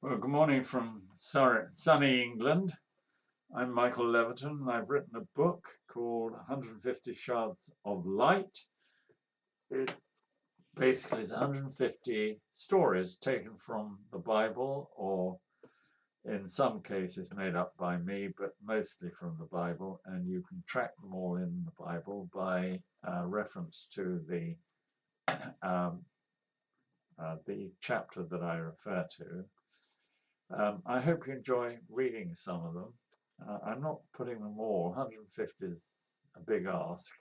Well, good morning from sunny England. I'm Michael Leverton, and I've written a book called 150 Shards of Light. It basically is 150 stories taken from the Bible, or in some cases made up by me, but mostly from the Bible, and you can track them all in the Bible by reference to um, the chapter that I refer to. I hope you enjoy reading some of them. I'm not putting them all. 150 is a big ask.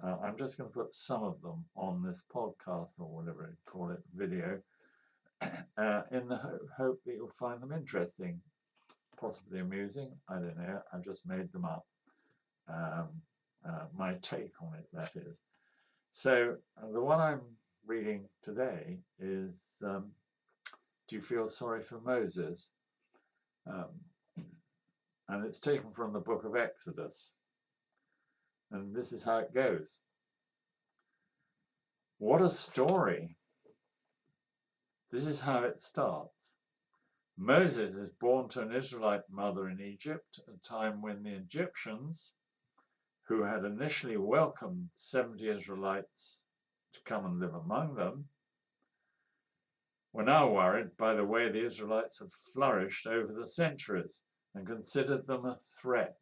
I'm just going to put some of them on this podcast or whatever you call it, video, in the hope that you'll find them interesting, possibly amusing. I don't know. I've just made them up. Um, my take on it, that is. So the one I'm reading today is Do You Feel Sorry for Moses? And it's taken from the book of Exodus. And this is how it goes. What a story! This is how it starts. Moses is born to an Israelite mother in Egypt, at a time when the Egyptians, who had initially welcomed 70 Israelites to come and live among them, were now worried by the way the Israelites had flourished over the centuries and considered them a threat.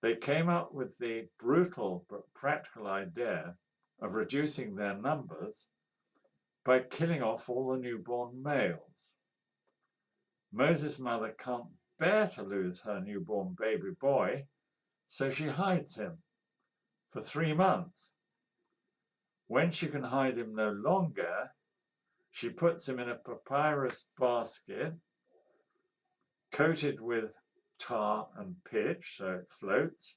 They came up with the brutal but practical idea of reducing their numbers by killing off all the newborn males. Moses' mother can't bear to lose her newborn baby boy, so she hides him for 3 months. When she can hide him no longer, she puts him in a papyrus basket coated with tar and pitch so it floats,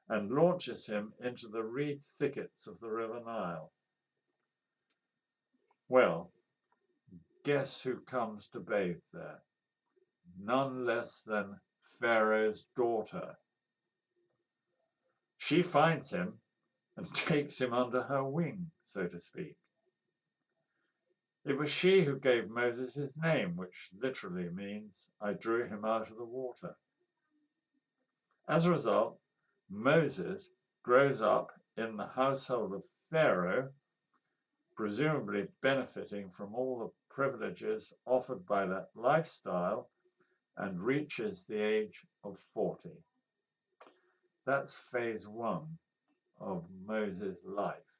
and launches him into the reed thickets of the River Nile. Well, guess who comes to bathe there? None less than Pharaoh's daughter. She finds him and takes him under her wing, so to speak. It was she who gave Moses his name, which literally means, I drew him out of the water. As a result, Moses grows up in the household of Pharaoh, presumably benefiting from all the privileges offered by that lifestyle, and reaches the age of 40. That's phase 1 of Moses' life.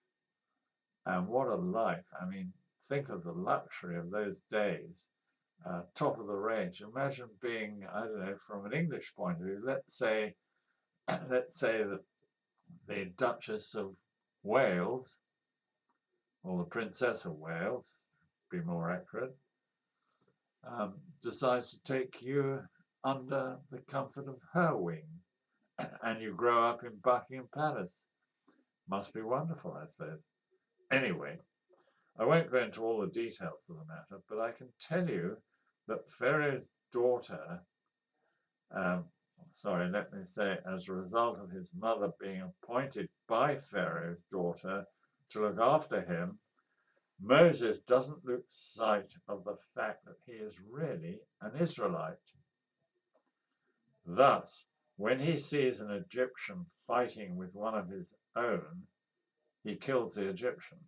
And what a life. I mean, think of the luxury of those days, top of the range. Imagine being, I don't know, from an English point of view, let's say that the Duchess of Wales, or the Princess of Wales, be more accurate, decides to take you under the comfort of her wing, and you grow up in Buckingham Palace. Must be wonderful, I suppose. Anyway, I won't go into all the details of the matter, but I can tell you that Pharaoh's daughter, let me say, as a result of his mother being appointed by Pharaoh's daughter to look after him, Moses doesn't lose sight of the fact that he is really an Israelite. Thus, when he sees an Egyptian fighting with one of his own, he kills the Egyptian.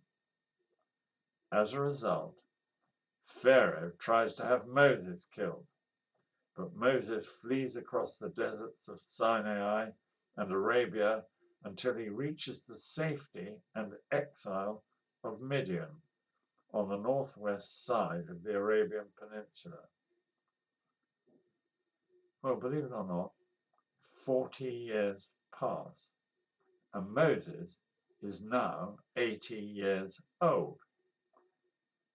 As a result, Pharaoh tries to have Moses killed, but Moses flees across the deserts of Sinai and Arabia until he reaches the safety and exile of Midian on the northwest side of the Arabian Peninsula. Well, believe it or not, 40 years pass, and Moses is now 80 years old.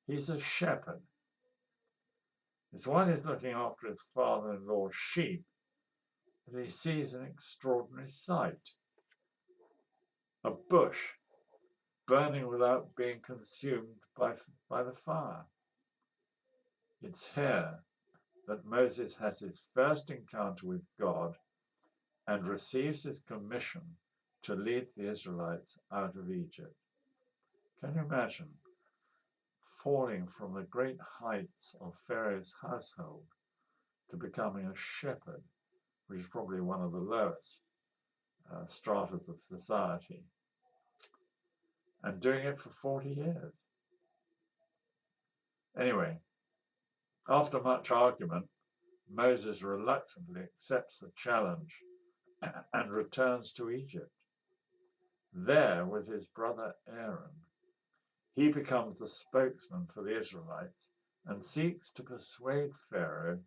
He's a shepherd. It's while he's looking after his father-in-law's sheep that he sees an extraordinary sight. A bush burning without being consumed by the fire. It's here that Moses has his first encounter with God and receives his commission to lead the Israelites out of Egypt. Can you imagine? falling from the great heights of Pharaoh's household to becoming a shepherd, which is probably one of the lowest stratas of society, and doing it for 40 years. Anyway, after much argument, Moses reluctantly accepts the challenge and returns to Egypt. There, with his brother Aaron, he becomes the spokesman for the Israelites and seeks to persuade Pharaoh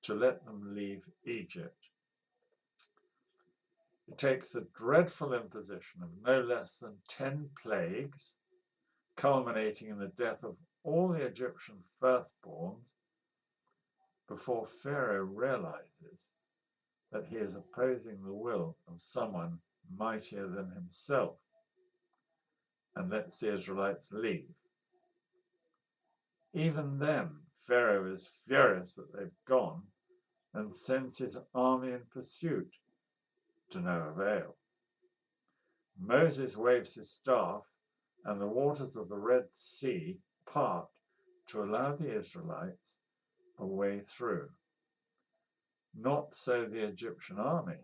to let them leave Egypt. It takes the dreadful imposition of no less than 10 plagues, culminating in the death of all the Egyptian firstborns, before Pharaoh realizes that he is opposing the will of someone mightier than himself and lets the Israelites leave. Even then, Pharaoh is furious that they've gone and sends his army in pursuit, to no avail. Moses waves his staff, and the waters of the Red Sea part to allow the Israelites a way through. Not so the Egyptian army.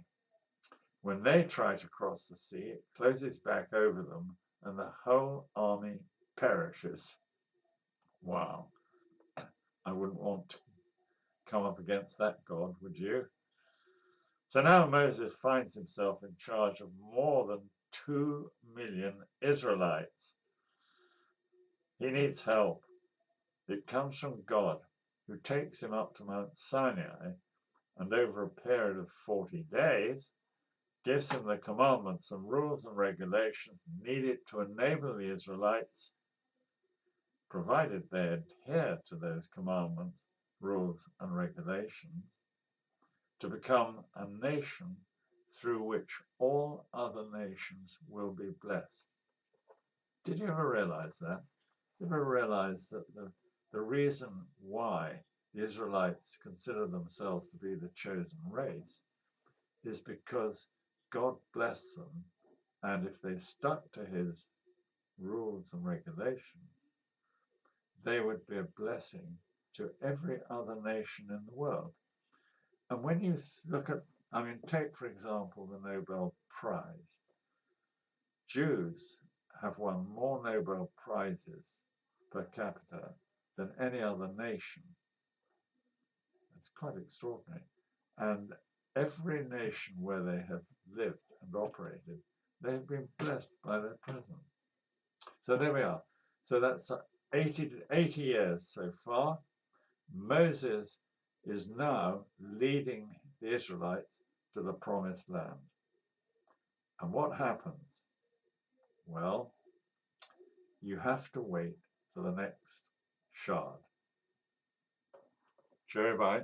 When they try to cross the sea, it closes back over them, and the whole army perishes. Wow. I wouldn't want to come up against that God, would you? So now Moses finds himself in charge of more than 2 million Israelites. He needs help. It comes from God, who takes him up to Mount Sinai and over a period of 40 days gives him the commandments and rules and regulations needed to enable the Israelites, provided they adhere to those commandments, rules and regulations, to become a nation through which all other nations will be blessed. Did you ever realize that? Did you ever realize that the reason why the Israelites consider themselves to be the chosen race is because God blessed them, and if they stuck to his rules and regulations, they would be a blessing to every other nation in the world. And when you look at, take for example the Nobel Prize. Jews have won more Nobel Prizes per capita than any other nation. It's quite extraordinary. And every nation where they have lived and operated, they have been blessed by their presence. So there we are. So that's 80 years so far. Moses is now leading the Israelites to the promised land. And what happens? Well, you have to wait for the next shard. Cheerio, bye.